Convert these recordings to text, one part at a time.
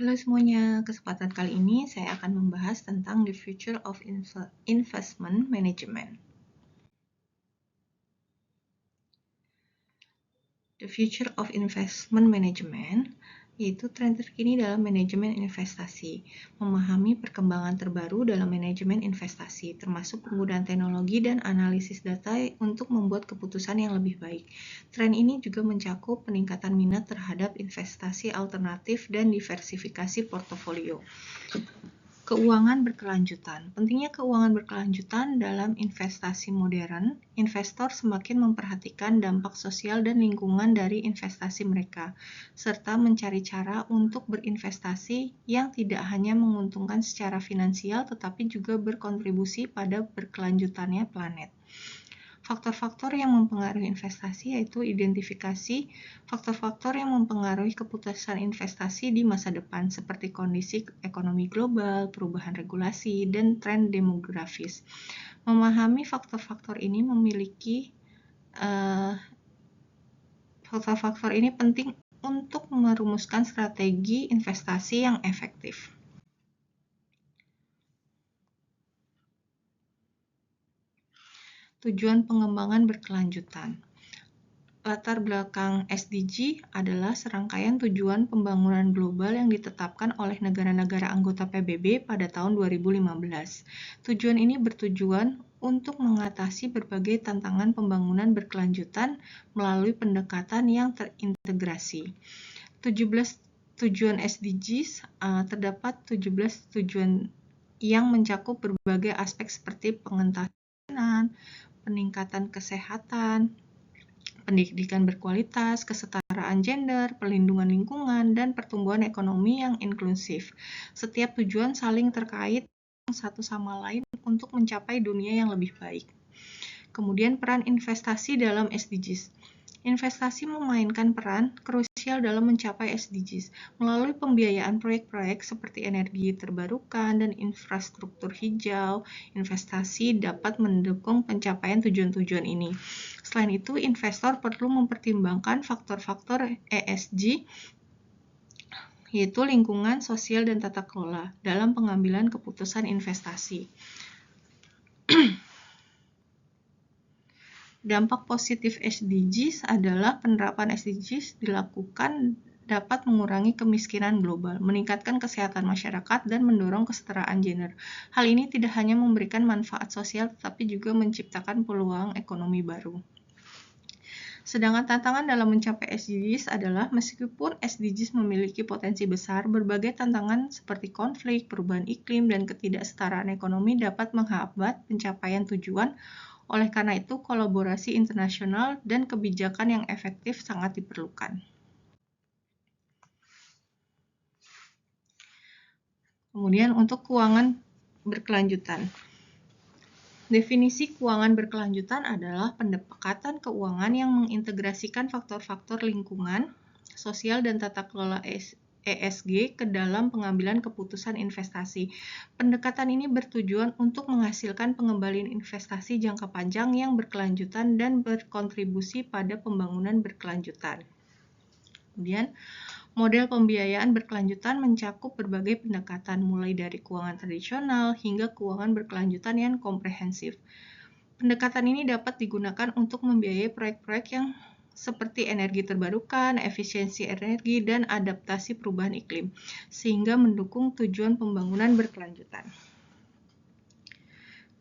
Halo semuanya, kesempatan kali ini saya akan membahas tentang the future of investment management. The future of investment management yaitu tren terkini dalam manajemen investasi, memahami perkembangan terbaru dalam manajemen investasi, termasuk penggunaan teknologi dan analisis data untuk membuat keputusan yang lebih baik. Tren ini juga mencakup peningkatan minat terhadap investasi alternatif dan diversifikasi portofolio. Keuangan berkelanjutan. Pentingnya keuangan berkelanjutan dalam investasi modern, investor semakin memperhatikan dampak sosial dan lingkungan dari investasi mereka, serta mencari cara untuk berinvestasi yang tidak hanya menguntungkan secara finansial tetapi juga berkontribusi pada berkelanjutannya planet. Faktor-faktor yang mempengaruhi investasi yaitu identifikasi faktor-faktor yang mempengaruhi keputusan investasi di masa depan seperti kondisi ekonomi global, perubahan regulasi, dan tren demografis. Memahami faktor-faktor ini faktor-faktor ini penting untuk merumuskan strategi investasi yang efektif. Tujuan pengembangan berkelanjutan. Latar belakang SDG adalah serangkaian tujuan pembangunan global yang ditetapkan oleh negara-negara anggota PBB pada tahun 2015. Tujuan ini bertujuan untuk mengatasi berbagai tantangan pembangunan berkelanjutan melalui pendekatan yang terintegrasi. 17 tujuan SDGs terdapat 17 tujuan yang mencakup berbagai aspek seperti pengentasan, peningkatan kesehatan, pendidikan berkualitas, kesetaraan gender, perlindungan lingkungan, dan pertumbuhan ekonomi yang inklusif. Setiap tujuan saling terkait satu sama lain untuk mencapai dunia yang lebih baik. Kemudian peran investasi dalam SDGs. Investasi memainkan peran krusial dalam mencapai SDGs melalui pembiayaan proyek-proyek seperti energi terbarukan dan infrastruktur hijau. Investasi dapat mendukung pencapaian tujuan-tujuan ini. Selain itu, investor perlu mempertimbangkan faktor-faktor ESG yaitu lingkungan, sosial, dan tata kelola dalam pengambilan keputusan investasi. Dampak positif SDGs adalah penerapan SDGs dilakukan dapat mengurangi kemiskinan global, meningkatkan kesehatan masyarakat, dan mendorong kesetaraan gender. Hal ini tidak hanya memberikan manfaat sosial, tetapi juga menciptakan peluang ekonomi baru. Sedangkan tantangan dalam mencapai SDGs adalah meskipun SDGs memiliki potensi besar, berbagai tantangan seperti konflik, perubahan iklim, dan ketidaksetaraan ekonomi dapat menghambat pencapaian tujuan. Oleh karena itu, kolaborasi internasional dan kebijakan yang efektif sangat diperlukan. Kemudian untuk keuangan berkelanjutan. Definisi keuangan berkelanjutan adalah pendekatan keuangan yang mengintegrasikan faktor-faktor lingkungan, sosial, dan tata kelola ESG ke dalam pengambilan keputusan investasi. Pendekatan ini bertujuan untuk menghasilkan pengembalian investasi jangka panjang yang berkelanjutan dan berkontribusi pada pembangunan berkelanjutan. Kemudian, model pembiayaan berkelanjutan mencakup berbagai pendekatan, mulai dari keuangan tradisional hingga keuangan berkelanjutan yang komprehensif. Pendekatan ini dapat digunakan untuk membiayai proyek-proyek yang seperti energi terbarukan, efisiensi energi, dan adaptasi perubahan iklim, sehingga mendukung tujuan pembangunan berkelanjutan.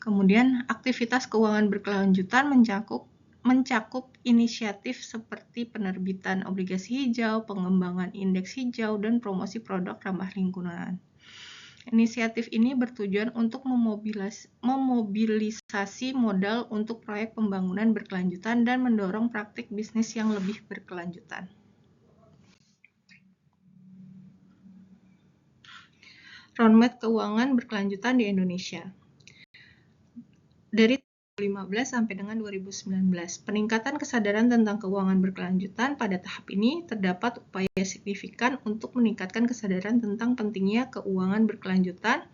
Kemudian, aktivitas keuangan berkelanjutan mencakup inisiatif seperti penerbitan obligasi hijau, pengembangan indeks hijau, dan promosi produk ramah lingkungan. Inisiatif ini bertujuan untuk memobilisasi modal untuk proyek pembangunan berkelanjutan dan mendorong praktik bisnis yang lebih berkelanjutan. Roadmap keuangan berkelanjutan di Indonesia. Dari 2015 sampai dengan 2019, peningkatan kesadaran tentang keuangan berkelanjutan pada tahap ini terdapat upaya signifikan untuk meningkatkan kesadaran tentang pentingnya keuangan berkelanjutan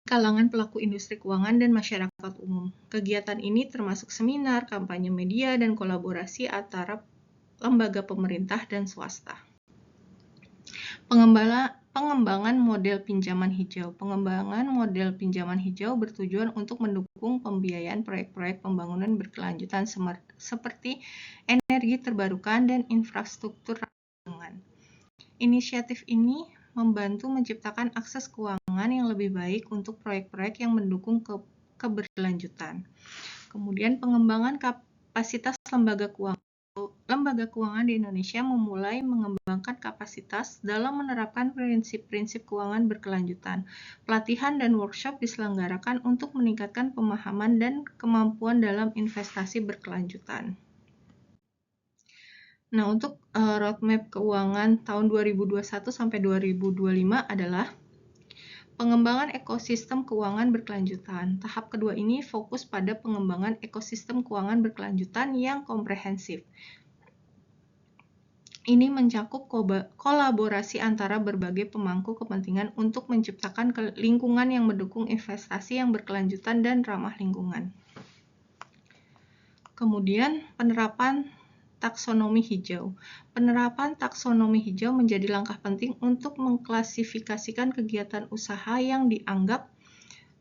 kalangan pelaku industri keuangan dan masyarakat umum. Kegiatan ini termasuk seminar, kampanye media, dan kolaborasi antara lembaga pemerintah dan swasta. Pengembangan model pinjaman hijau. Pengembangan model pinjaman hijau bertujuan untuk mendukung pembiayaan proyek-proyek pembangunan berkelanjutan seperti energi terbarukan dan infrastruktur ramah. Inisiatif ini membantu menciptakan akses keuangan yang lebih baik untuk proyek-proyek yang mendukung keberlanjutan. Kemudian pengembangan kapasitas lembaga keuangan. Lembaga keuangan di Indonesia memulai mengembangkan kapasitas dalam menerapkan prinsip-prinsip keuangan berkelanjutan. Pelatihan dan workshop diselenggarakan untuk meningkatkan pemahaman dan kemampuan dalam investasi berkelanjutan. Nah, untuk roadmap keuangan tahun 2021 sampai 2025 adalah pengembangan ekosistem keuangan berkelanjutan. Tahap kedua ini fokus pada pengembangan ekosistem keuangan berkelanjutan yang komprehensif. Ini mencakup kolaborasi antara berbagai pemangku kepentingan untuk menciptakan lingkungan yang mendukung investasi yang berkelanjutan dan ramah lingkungan. Kemudian, penerapan taksonomi hijau. Penerapan taksonomi hijau menjadi langkah penting untuk mengklasifikasikan kegiatan usaha yang dianggap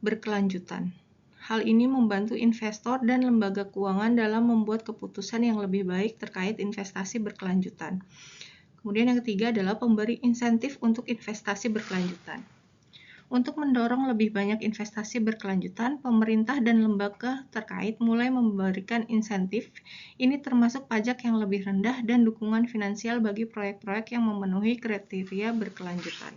berkelanjutan. Hal ini membantu investor dan lembaga keuangan dalam membuat keputusan yang lebih baik terkait investasi berkelanjutan. Kemudian yang ketiga adalah pemberi insentif untuk investasi berkelanjutan. Untuk mendorong lebih banyak investasi berkelanjutan, pemerintah dan lembaga terkait mulai memberikan insentif. Ini termasuk pajak yang lebih rendah dan dukungan finansial bagi proyek-proyek yang memenuhi kriteria berkelanjutan.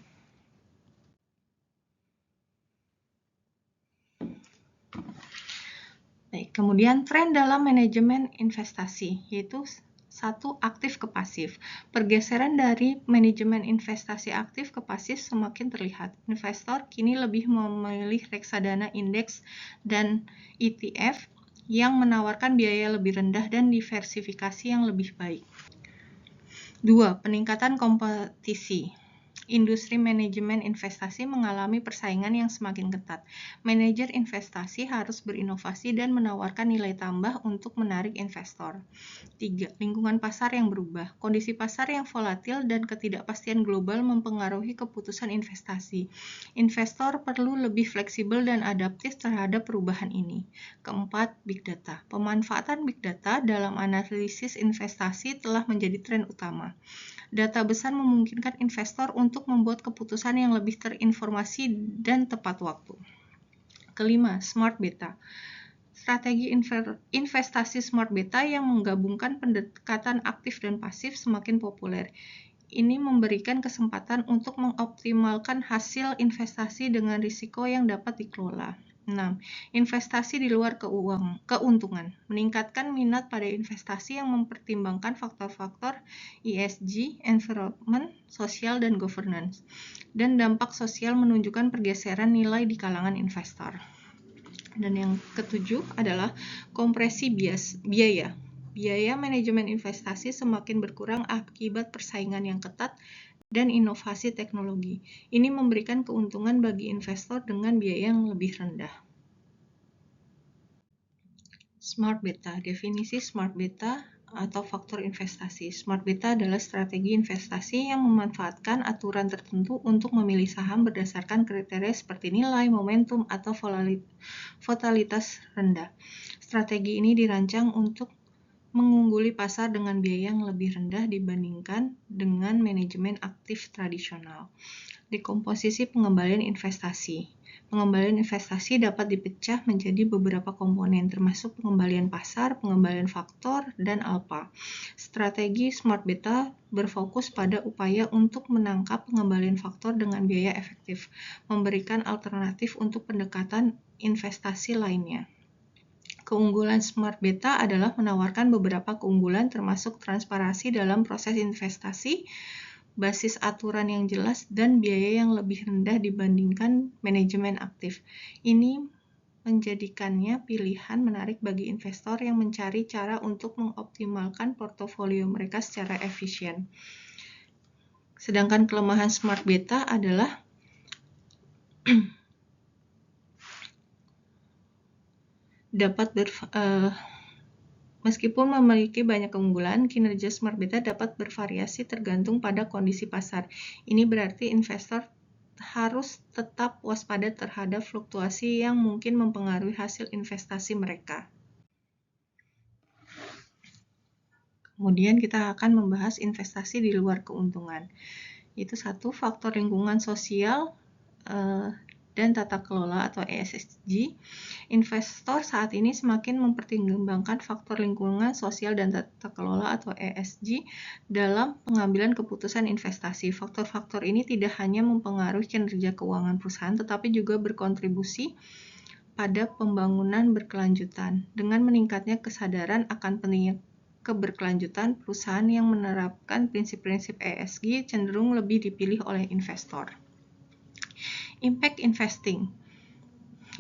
Baik, kemudian tren dalam manajemen investasi, yaitu 1. Aktif ke pasif. Pergeseran dari manajemen investasi aktif ke pasif semakin terlihat. Investor kini lebih memilih reksadana indeks dan ETF yang menawarkan biaya lebih rendah dan diversifikasi yang lebih baik. 2. Peningkatan kompetisi. Industri manajemen investasi mengalami persaingan yang semakin ketat. Manajer investasi harus berinovasi dan menawarkan nilai tambah untuk menarik investor. 3. Lingkungan pasar yang berubah. Kondisi pasar yang volatil dan ketidakpastian global mempengaruhi keputusan investasi. Investor perlu lebih fleksibel dan adaptif terhadap perubahan ini. 4. Big data. Pemanfaatan big data dalam analisis investasi telah menjadi tren utama. Data besar memungkinkan investor untuk membuat keputusan yang lebih terinformasi dan tepat waktu. 5. Smart beta. Strategi investasi smart beta yang menggabungkan pendekatan aktif dan pasif semakin populer. Ini memberikan kesempatan untuk mengoptimalkan hasil investasi dengan risiko yang dapat dikelola. 6. Investasi di luar keuntungan. Meningkatkan minat pada investasi yang mempertimbangkan faktor-faktor ESG, environment, sosial, dan governance. Dan dampak sosial menunjukkan pergeseran nilai di kalangan investor. Dan yang ketujuh adalah kompresi biaya. Biaya manajemen investasi semakin berkurang akibat persaingan yang ketat dan inovasi teknologi. Ini memberikan keuntungan bagi investor dengan biaya yang lebih rendah. Smart beta. Definisi smart beta atau faktor investasi. Smart beta adalah strategi investasi yang memanfaatkan aturan tertentu untuk memilih saham berdasarkan kriteria seperti nilai, momentum, atau volatilitas rendah. Strategi ini dirancang untuk mengungguli pasar dengan biaya yang lebih rendah dibandingkan dengan manajemen aktif tradisional. Dekomposisi pengembalian investasi. Pengembalian investasi dapat dipecah menjadi beberapa komponen, termasuk pengembalian pasar, pengembalian faktor, dan alpha. Strategi smart beta berfokus pada upaya untuk menangkap pengembalian faktor dengan biaya efektif, memberikan alternatif untuk pendekatan investasi lainnya. Keunggulan smart beta adalah menawarkan beberapa keunggulan termasuk transparansi dalam proses investasi, basis aturan yang jelas, dan biaya yang lebih rendah dibandingkan manajemen aktif. Ini menjadikannya pilihan menarik bagi investor yang mencari cara untuk mengoptimalkan portofolio mereka secara efisien. Sedangkan kelemahan smart beta adalah dapat Meskipun memiliki banyak keunggulan, kinerja smart beta dapat bervariasi tergantung pada kondisi pasar. Ini berarti investor harus tetap waspada terhadap fluktuasi yang mungkin mempengaruhi hasil investasi mereka. Kemudian kita akan membahas investasi di luar keuntungan. Itu satu, faktor lingkungan sosial dan tata kelola atau ESG. Investor saat ini semakin mempertimbangkan faktor lingkungan sosial dan tata kelola atau ESG dalam pengambilan keputusan investasi. Faktor-faktor ini tidak hanya mempengaruhi kinerja keuangan perusahaan, tetapi juga berkontribusi pada pembangunan berkelanjutan. Dengan meningkatnya kesadaran akan pentingnya keberkelanjutan, perusahaan yang menerapkan prinsip-prinsip ESG cenderung lebih dipilih oleh investor. Impact investing.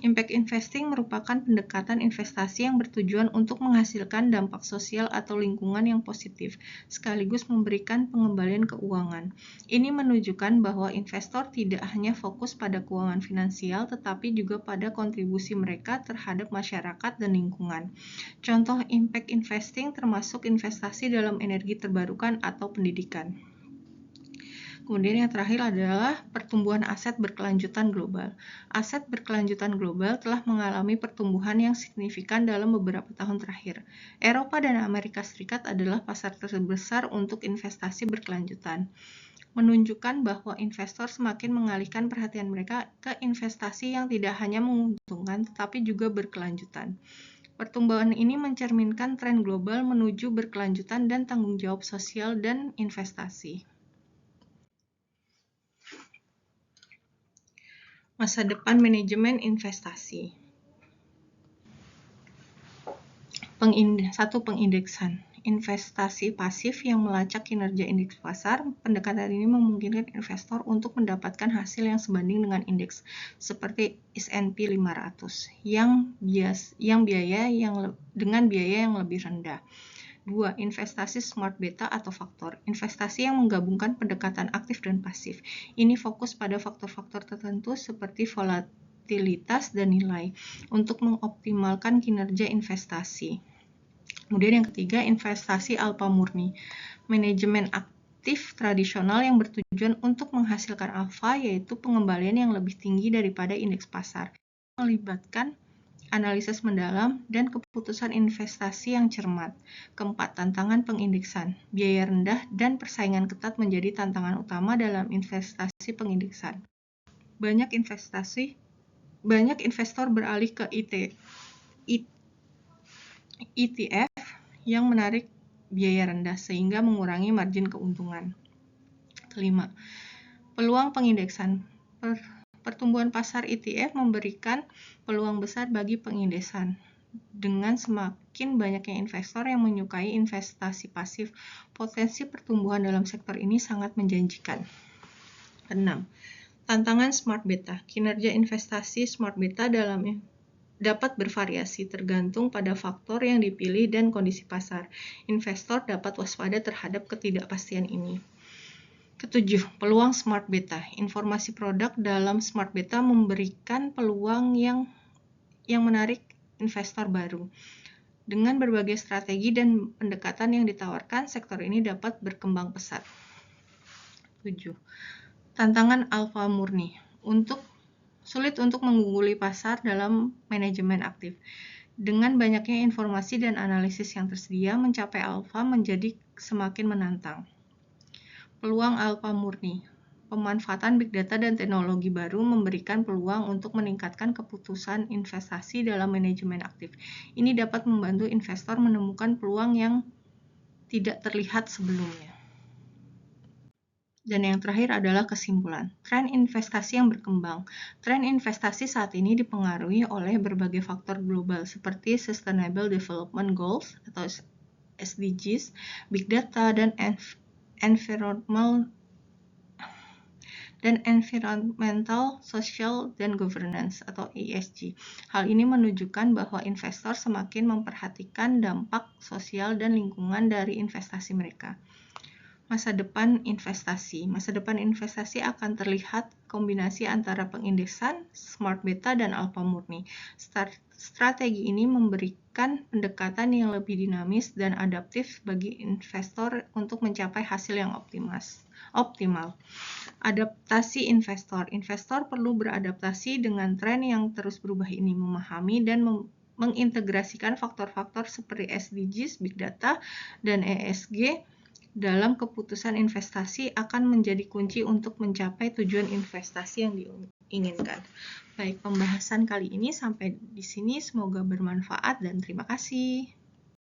Impact investing merupakan pendekatan investasi yang bertujuan untuk menghasilkan dampak sosial atau lingkungan yang positif, sekaligus memberikan pengembalian keuangan. Ini menunjukkan bahwa investor tidak hanya fokus pada keuangan finansial, tetapi juga pada kontribusi mereka terhadap masyarakat dan lingkungan. Contoh impact investing termasuk investasi dalam energi terbarukan atau pendidikan. Kemudian yang terakhir adalah pertumbuhan aset berkelanjutan global. Aset berkelanjutan global telah mengalami pertumbuhan yang signifikan dalam beberapa tahun terakhir. Eropa dan Amerika Serikat adalah pasar terbesar untuk investasi berkelanjutan, menunjukkan bahwa investor semakin mengalihkan perhatian mereka ke investasi yang tidak hanya menguntungkan tetapi juga berkelanjutan. Pertumbuhan ini mencerminkan tren global menuju berkelanjutan dan tanggung jawab sosial dan investasi. Masa depan manajemen investasi. Pengindeksan. Investasi pasif yang melacak kinerja indeks pasar. Pendekatan ini memungkinkan investor untuk mendapatkan hasil yang sebanding dengan indeks seperti S&P 500 dengan biaya yang lebih rendah. 2. Investasi smart beta atau faktor. Investasi yang menggabungkan pendekatan aktif dan pasif. Ini fokus pada faktor-faktor tertentu seperti volatilitas dan nilai untuk mengoptimalkan kinerja investasi. Kemudian yang ketiga, investasi alfa murni. Manajemen aktif tradisional yang bertujuan untuk menghasilkan alfa, yaitu pengembalian yang lebih tinggi daripada indeks pasar. Melibatkan analisis mendalam, dan keputusan investasi yang cermat. Keempat, tantangan pengindeksan. Biaya rendah dan persaingan ketat menjadi tantangan utama dalam investasi pengindeksan. Banyak investor beralih ke ETF yang menarik biaya rendah sehingga mengurangi margin keuntungan. Kelima, peluang pengindeksan. Pertumbuhan pasar ETF memberikan peluang besar bagi pengindeksan. Dengan semakin banyaknya investor yang menyukai investasi pasif, potensi pertumbuhan dalam sektor ini sangat menjanjikan. 6. Tantangan smart beta. Kinerja investasi smart beta dapat bervariasi tergantung pada faktor yang dipilih dan kondisi pasar. Investor dapat waspada terhadap ketidakpastian ini. Ketujuh, peluang smart beta. Informasi produk dalam smart beta memberikan peluang yang menarik investor baru. Dengan berbagai strategi dan pendekatan yang ditawarkan, sektor ini dapat berkembang pesat. 7. Tantangan alfa murni. Sulit untuk mengungguli pasar dalam manajemen aktif. Dengan banyaknya informasi dan analisis yang tersedia, mencapai alfa menjadi semakin menantang. Peluang alfa murni. Pemanfaatan big data dan teknologi baru memberikan peluang untuk meningkatkan keputusan investasi dalam manajemen aktif. Ini dapat membantu investor menemukan peluang yang tidak terlihat sebelumnya. Dan yang terakhir adalah kesimpulan. Tren investasi yang berkembang. Tren investasi saat ini dipengaruhi oleh berbagai faktor global seperti Sustainable Development Goals atau SDGs, big data, dan environmental, social, dan governance atau ESG. Hal ini menunjukkan bahwa investor semakin memperhatikan dampak sosial dan lingkungan dari investasi mereka. Masa depan investasi. Masa depan investasi akan terlihat kombinasi antara pengindeksan, smart beta, dan alpha murni. Strategi ini memberikan pendekatan yang lebih dinamis dan adaptif bagi investor untuk mencapai hasil yang optimal. Adaptasi investor. Investor perlu beradaptasi dengan tren yang terus berubah ini, memahami dan mengintegrasikan faktor-faktor seperti SDGs, Big Data, dan ESG dalam keputusan investasi akan menjadi kunci untuk mencapai tujuan investasi yang diinginkan. Baik, pembahasan kali ini sampai di sini, semoga bermanfaat dan terima kasih.